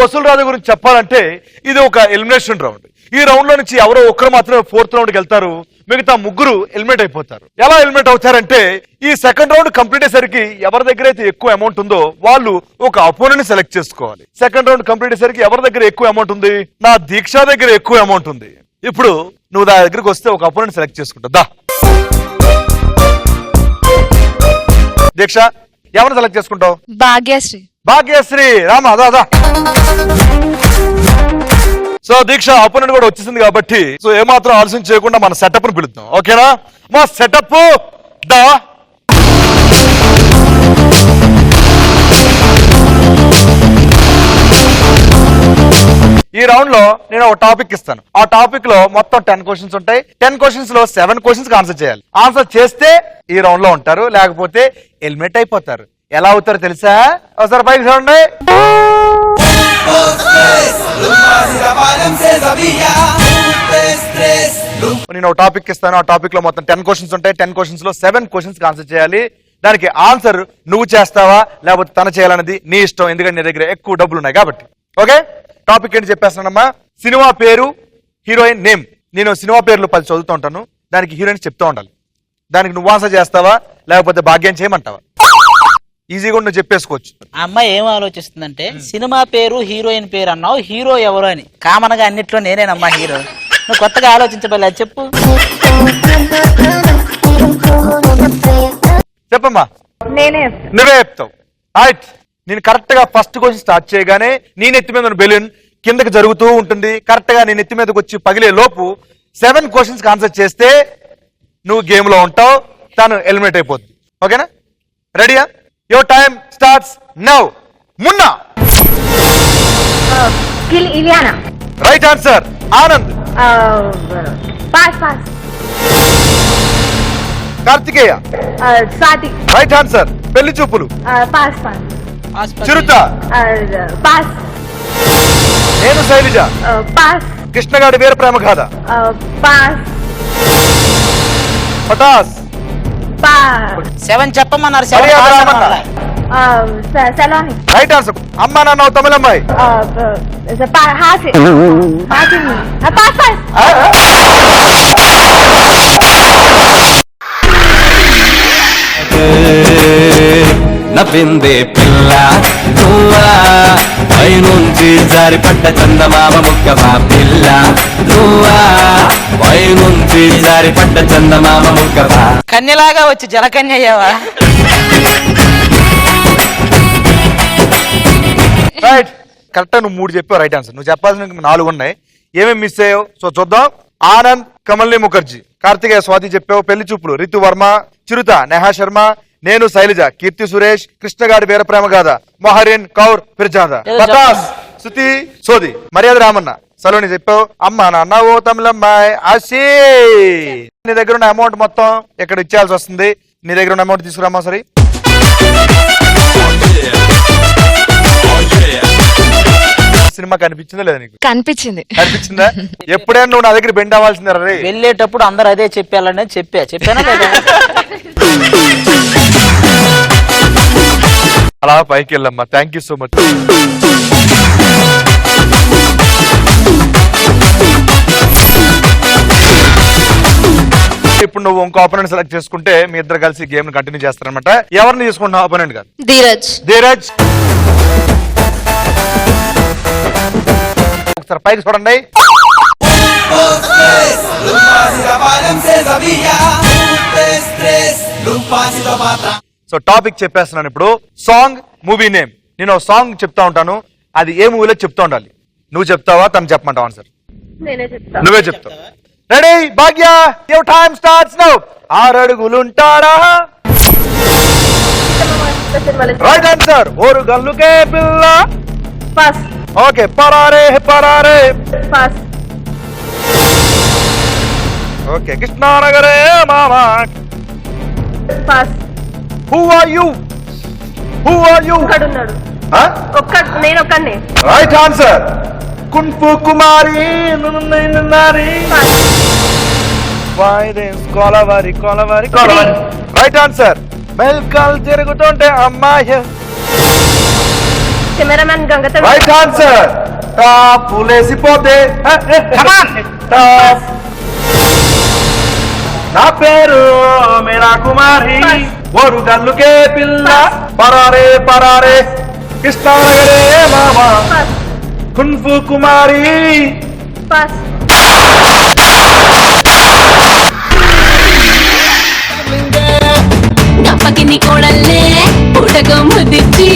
వసూలు రాజు గురించి చెప్పాలంటే ఇది ఒక ఎలిమినేషన్ రౌండ్. ఈ రౌండ్ లో నుంచి ఎవరో ఒక్కరు మాత్రమే ఫోర్త్ రౌండ్కి వెళ్తారు, మిగతా ముగ్గురు ఎలిమినేట్ అయిపోతారు. ఎలా ఎలిమినేట్ అవుతారంటే ఈ సెకండ్ రౌండ్ కంప్లీట్ అయ్యేసరికి ఎవరి దగ్గర అయితే ఎక్కువ అమౌంట్ ఉందో వాళ్ళు ఒక అపోనెంట్ సెలెక్ట్ చేసుకోవాలి. సెకండ్ రౌండ్ కంప్లీట్ అయ్యేసరికి ఎవరి దగ్గర ఎక్కువ అమౌంట్ ఉంది? నా దీక్ష దగ్గర ఎక్కువ అమౌంట్ ఉంది. ఇప్పుడు నువ్వు నా దగ్గరికి వస్తే ఒక అపోనెంట్ సెలెక్ట్ చేసుకుంటా. దా దీక్ష, ఎవరిని సెలెక్ట్ చేసుకుంటావు? భాగ్యశ్రీ. భాగ్యశ్రీ రామా దాదా. సో దీక్ష అపోనెంట్ కూడా వచ్చేసింది కాబట్టి సో ఏమాత్రం ఆలస్యం చేయకుండా మన సెటప్ ను పిలుద్దాం. ఓకేనా? మా సెటప్ దా. ఈ రౌండ్ లో నేను ఒక టాపిక్ ఇస్తాను. ఆ టాపిక్ లో మొత్తం 10 క్వశ్చన్స్ ఉంటాయి. 10 క్వశ్చన్స్ లో 7 క్వశ్చన్స్ ఆన్సర్ చేయాలి. ఆన్సర్ చేస్తే ఈ రౌండ్ లో ఉంటారు, లేకపోతే ఎలిమినేట్ అయిపోతారు. ఎలా అవుతారో తెలుసా? ఒకసారి పైకి చూడండి. నేను ఒక టాపిక్ ఇస్తాను. ఆ టాపిక్ లో మొత్తం 10 క్వశ్చన్స్ ఉంటాయి. 10 క్వశ్చన్స్ లో 7 క్వశ్చన్స్ ఆన్సర్ చేయాలి. దానికి ఆన్సర్ నువ్వు చేస్తావా లేకపోతే తన చేయాలన్నది నీ ఇష్టం, ఎందుకంటే నీ దగ్గర ఎక్కువ డబ్బులు ఉన్నాయి కాబట్టి. ఓకే, టాపిక్ ఏంటి చెప్పేస్తానమ్మా. సినిమా పేరు, హీరోయిన్ నేమ్. నేను సినిమా పేర్లు 10 చదువుతూ ఉంటాను, దానికి హీరోయిన్ చెప్తూ ఉండాలి. దానికి నువ్వు ఆన్సర్ చేస్తావా లేకపోతే భాగ్యం చేయమంటావా? ఈజీగా నువ్వు చెప్పేసుకోవచ్చు. అమ్మాయి ఏం ఆలోచిస్తుందంటే సినిమా పేరు హీరోయిన్ పేరు అన్నావు, హీరో ఎవరు అని. కామన్ గా అన్నిట్లో నేనేనమ్మా హీరో. నువ్వు కొత్తగా ఆలోచించబోలే, చెప్పు. చెప్పమ్మా. నువ్వే చెప్తావు. రైట్. నేను కరెక్ట్ గా ఫస్ట్ క్వశ్చన్ స్టార్ట్ చేయగానే నీ నెత్తి మీద బెలూన్ కిందకి జరుగుతూ ఉంటుంది. కరెక్ట్ గా నీ నెత్తి మీదకి వచ్చి పగిలే లోపు 7 క్వశ్చన్స్ ఆన్సర్ చేస్తే నువ్వు గేమ్ లో ఉంటావు, తను ఎలిమినేట్ అయిపోద్ది. ఓకేనా? రెడీయా? Your time starts now. Munna. Right answer. Anand. Karthikeya. Right answer. Pelli Choopulu. చిరుత. నేను శైలజ. కృష్ణగాడి వీర ప్రేమ గాథ. పటాస్. 7 చెప్పమన్నారు. Right answer. అమ్మా నాన్న తమిళమ్మాయి. నవ్విందే పిల్ల నువ్వా, పైనుంచి జారిపడ్డ చందమామ ముక్కవా పిల్ల నువ్వా, పైనుంచి జారిపడ్డ చందమామ ముక్కవా. కన్యలాగా వచ్చి జలకన్య అయ్యావా? రైట్. కరెక్ట్. నువ్వు 3 చెప్పావు. Right answer. నువ్వు చెప్పాల్సిన 4 ఉన్నాయి. ఏమేమి మిస్ అయ్యావు? సో చూద్దాం. ఆనంద్ కమల్ని ముఖర్జీ. కార్తికేయ స్వాతి చెప్పావు. పెళ్లి చూపులు రితు వర్మ. చిరుత నేహా శర్మ. నేను శైలజ. కీర్తి సురేష్. కృష్ణగాడి వీర ప్రేమ గాథ మొహరిన్ కౌర్ ఫిర్జాదా. పటాస్ శృతి సోది. మర్యాద రామన్న. సలోని చెప్పావు. అమ్మ నాన్న ఓ తమిళమ్మాయి. ఆశీ. నీ దగ్గర ఉన్న అమౌంట్ మొత్తం ఇక్కడ ఇచ్చేయాల్సి వస్తుంది. నీ దగ్గర ఉన్న అమౌంట్ తీసుకురామా. సరే, సినిమా కనిపించిందా లేదా నీకు? కనిపించింది. కనిపించిందా? ఎప్పుడైనా నువ్వు నా దగ్గర బెండ్ అవ్వాల్సిందే రే. వెళ్ళేటప్పుడు అందరు అదే చెప్పాలని చెప్పానా కదా? అలా పైకి వెళ్ళమ్మా. Thank you so much. ఇప్పుడు నువ్వు ఇంకో ఆపోనెంట్ సెలెక్ట్ చేసుకుంటే మీ ఇద్దరు కలిసి గేమ్ ని కంటిన్యూ చేస్తారనమాట. ఎవరిని తీసుకుంటున్నావు ఆపోనెంట్ గారు? ధీరజ్. ధీరజ్. ఒకసారి పైకి చూడండి. సో టాపిక్ చెప్పేస్తున్నాను ఇప్పుడు. Song, movie name. నేను ఒక సాంగ్ చెప్తా ఉంటాను, అది ఏ మూవీలో చెప్తా ఉండాలి. నువ్వు చెప్తావా తను చెప్పమంటావా? ఆన్సర్ నువ్వే చెప్తావు. Ready? Bhagya, your time starts now. 6 అడుగులుంటాడా? Right answer. ఓరు గల్లుకే పిల్ల. ఓకే. పరారే పరారే. ఓకే. కృష్ణానగరే మామా. Who are you? Who are you? నేను ఒక్కనే. Right answer. Kung fu Kumari. Kolaveri Kolaveri Kolaveri. Right answer. మెల్కల్ తిరుగుతుంటే అమ్మాయి. కెమెరామ్యాన్ గంగతో రైట్ ఆన్సర్ టాపులేసిపోతే టాప్. నా పేరు మీనా కుమారి ఓరు గల్లుకే పిల్ల పరారే పరారే కృష్ణానగరే మామా కున్ఫు కుమారి. పాస్. గప్పకింది కోడల్లే పుటకు ముదిచ్చి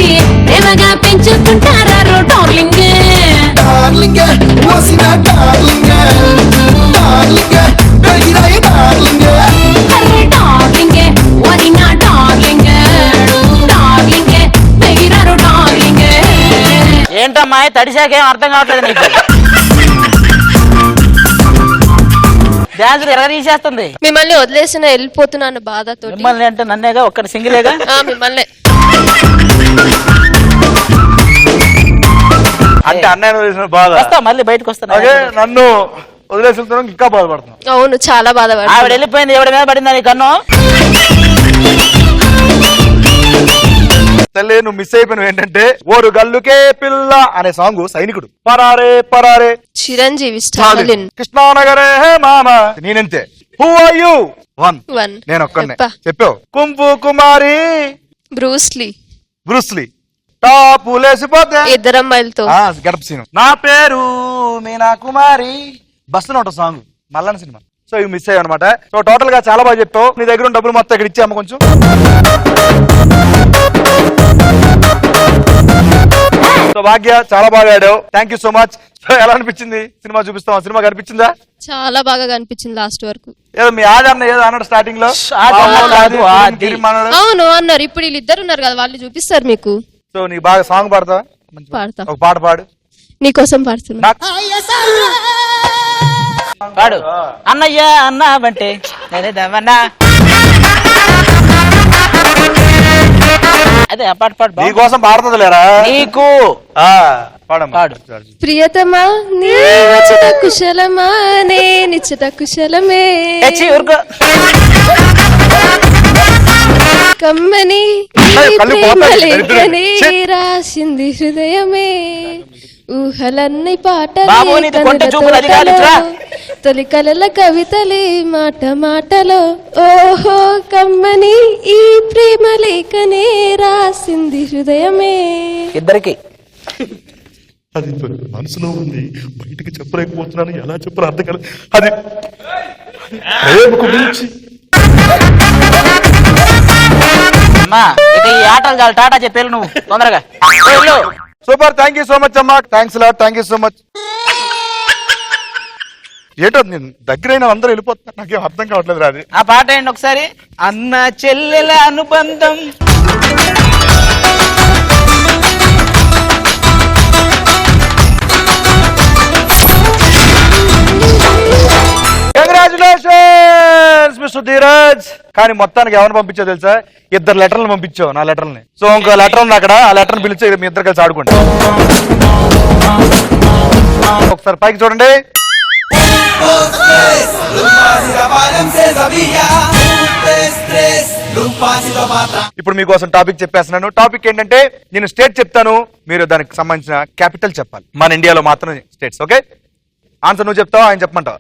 ప్రేమగా పెంచుకుంటారా డార్లింగ్ డార్లింగ్ మోసిన డార్లింగ్ డార్లింగ్ బెగిరాయి డార్లింగ్ అరే డార్లింగ్ వరినా డార్లింగ్ డార్లింగ్ బెగిరారు డార్లింగ్. ఏంటమ్మా తడిశాకేం అర్థం కావట్లేదు నీకు. డాన్స్ ఎరగదీసేస్తుంది. మిమ్మల్ని వదిలేసిన వెళ్ళిపోతున్నాను బాధతో. మిమ్మల్ని అంటే నన్నేగా ఒక్కటి సింగిలేగా. మిమ్మల్ని అంటే అన్నయ్య వదిలేసిన బాధ. వస్తా మళ్ళీ బయటకు వస్తాను. అదే నన్ను వదిలేసి వెళ్తున్నాను ఇంకా బాధపడుతున్నాను. అవును చాలా బాధపడు. ఆవిడ వెళ్ళిపోయింది, ఎవడి మీద పడిందా నీ కన్ను? తల్లి నువ్వు మిస్ అయిపోయినవి ఏంటంటే ఓరు గల్లుకే పిల్ల అనే సాంగ్ సైనికుడు పరారే పరారే చిరంజీవి స్టాలిన్ కృష్ణానగరే మామ నేనంతే. Who are you? One. One. నేను ఒక్కనే చెప్పా. చెప్పావు. కుంపు కుమారి బ్రూస్లీ బ్రూస్లీ టాపులేసిపోతే ఇద్దరమ్మాయిలతో గడప సీను. నా పేరు మీనా కుమారి బస్సులో ఉంటుంది సాంగ్ మల్లన్న సినిమా. సో ఇవి మిస్ అయ్యాయి అనమాట. సో టోటల్ గా చాలా బాగా చెప్పావు. నీ దగ్గర ఉన్న డబ్బులు మొత్తం ఇక్కడ ఇచ్చాము కొంచెం. సో భాగ్య చాలా బాగా ఆడావు. Thank you so much. So ఎలా అనిపించింది సినిమా? చూపిస్తాం. సినిమా కనిపించిందా? చాలా బాగా కనిపించింది లాస్ట్ వరకు. ఏదో మీ ఆదన్న ఏదో అన్నాడు స్టార్టింగ్ లో. అవును అన్నారు. ఇప్పుడు వీళ్ళిద్దరు ఉన్నారు కదా, వాళ్ళు చూపిస్తారు మీకు. సో నీకు బాగా సాంగ్ పాడతావా? పాడతా. ఒక పాట పాడు. నీకోసం పాడుతున్నా. పాడు. అన్నయ్య అన్నావంటే నేనేదమ్మన్నా. అదే ఆ పాట పాడు. నీకోసం పాడుతుంది లేరా నీకు. పాడు. ప్రియతమా నీ వచ్చట కుశలమా నే నిచ్చట కుశలమే ఊరుకో. కమ్మని ఈ ప్రేమ లేఖనే రాసింది హృదయమే ఊహలన్నీ బాబు, నీది కొంట చూపులు అది కాదు, ఇట్రా. తొలి కలల కవితలే మాట మాటలో ఓహో కమ్మని ఈ ప్రేమ లేఖనే రాసింది హృదయమే. ఇద్దరికి అది మనసులో ఉంది, బయటికి చెప్పలేకపోతున్నాను. ఎలా చెప్పాలో అర్థం కాదు. అది ప్రేమకు మించి. అమ్మా ఇక ఈ ఆటలు చాలు. టాటా చెప్పేళ్ళు నువ్వు తొందరగా. Super. Thank you so much అమ్మా. Thanks lot. Thank you so much. ఏంటో నేను దగ్గరైన అందరూ వెళ్ళిపోతున్నారు. నాకేం అర్థం కావట్లేదు రాది. ఆ పాట ఏంటి ఒకసారి? అన్న చెల్లెల అనుబంధం కంగ్రాచులేషన్స్ మిస్టర్ ధీరజ్. కానీ మొత్తానికి ఎవరిని పంపించావు తెలుసా? 2 లెటర్లు పంపించావు, నా లెటర్ని. సో ఇంకో లెటర్ ఉంది అక్కడ, ఆ లెటర్ని పిలిచి మీ ఇద్దరు కలిసి ఆడుకోండి. ఒకసారి పైకి చూడండి. ఇప్పుడు మీకోసం టాపిక్ చెప్పేస్తున్నాను. టాపిక్ ఏంటంటే నేను స్టేట్ చెప్తాను, మీరు దానికి సంబంధించిన క్యాపిటల్ చెప్పాలి. మన ఇండియాలో మాత్రం స్టేట్స్. ఓకే, ఆన్సర్ నువ్వు చెప్తావా ఆయన చెప్పమంటావా?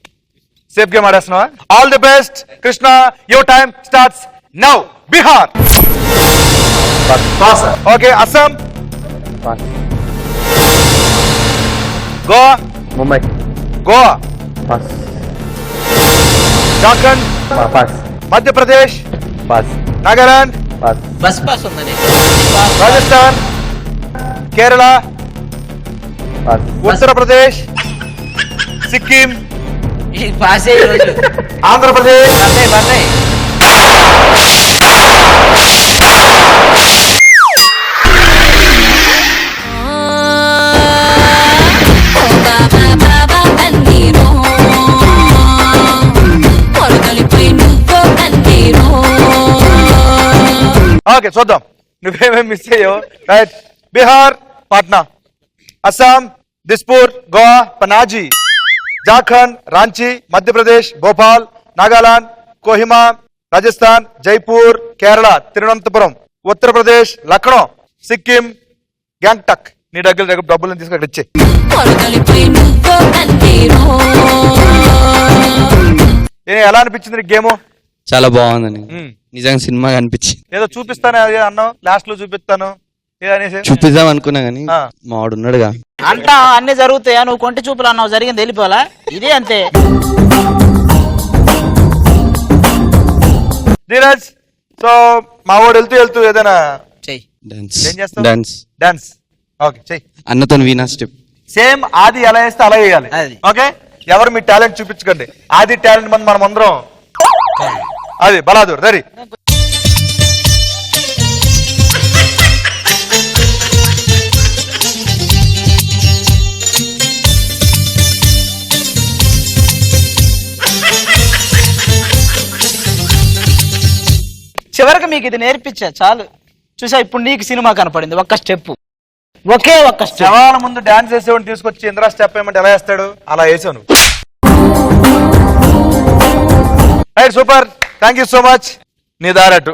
సేఫ్ గేమ్ ఆడేస్తున్నావా? All the best Krishna. Your time starts now. Bihar. Okay. Assam. Goa. Mumbai. Goa. Pass. Jharkhand. Pass. Madhya Pradesh. Pass. Nagaland. Pass. Bus pass ఉందని. రాజస్థాన్. కేరళ. పాస్. ఉత్తరప్రదేశ్. సిక్కిం. పాసే ఈరోజు. ఆంధ్రప్రదేశ్. ఓకే చూద్దాం నువ్వేమేమి మిస్ అయ్యావు. రైట్. బీహార్ పాట్నా. అస్సాం దిస్పూర్. గోవా పనాజీ. జార్ఖండ్ రాంచీ. మధ్యప్రదేశ్ భోపాల్. నాగాలాండ్ కోహిమా. రాజస్థాన్ జైపూర్. కేరళ తిరువనంతపురం. ఉత్తరప్రదేశ్ లక్నో. సిక్కిం గ్యాంగ్టక్. నీ డబ్బులు తీసుకు అక్కడ ఇచ్చే. కొరకలిపై నువ్వో కన్నీరో ఎలా అనిపించింది నీకు గేమ్? చాలా బాగుందని నిజంగా సినిమా అనిపించింది. ఏదో చూపిస్తాను అది అన్నావు, లాస్ట్ లో చూపిస్తాను అనేసి చూపిద్దాం అనుకున్నా గానీ ఆ. మా వాడు ఉన్నాడుగా. అంటా అన్ని జరుగుతాయా? నువ్వు కొంటి చూపులు అన్నావు, జరిగింది వెళ్ళిపోలా. ఇదే అంతే. ధీరజ్, సో మా వాడు వెళ్తూ ఏదైనా చెయ్యి. డాన్స్ ఏం చేస్తావు? Dance dance. ఓకే, చెయ్యి. అన్నతో వీణా స్టెప్. సేమ్ ఆది ఎలా వేస్తే అలా వేయాలి. అది. ఓకే, ఎవరు మీ టాలెంట్ చూపించకండి. ఆది టాలెంట్ మనం అందరం అది బలాదూర్ దరి. చివరికి మీకు ఇది నేర్పించా చాలు. చూసా, ఇప్పుడు నీకు సినిమా కనపడింది. ఒక్క స్టెప్, ఒకే ఒక్క స్టెప్. శవాల ముందు డాన్స్ వేసేవాడిని తీసుకొచ్చి ఇంద్రా స్టెప్ ఏమంటే ఎలా వేస్తాడు అలా వేసాను. Right, super, thank you so much. నీ దారట్టు.